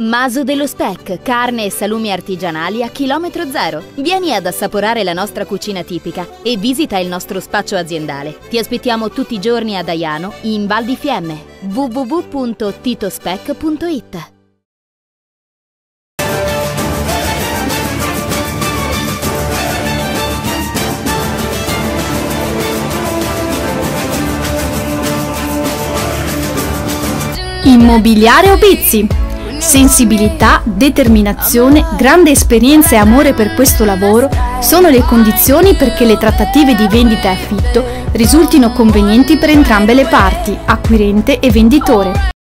Maso dello Spec, carne e salumi artigianali a chilometro zero. Vieni ad assaporare la nostra cucina tipica e visita il nostro spaccio aziendale. Ti aspettiamo tutti i giorni ad Aiano, in Val di Fiemme. www.titospec.it. Immobiliare Opizzi. Sensibilità, determinazione, grande esperienza e amore per questo lavoro sono le condizioni perché le trattative di vendita e affitto risultino convenienti per entrambe le parti, acquirente e venditore.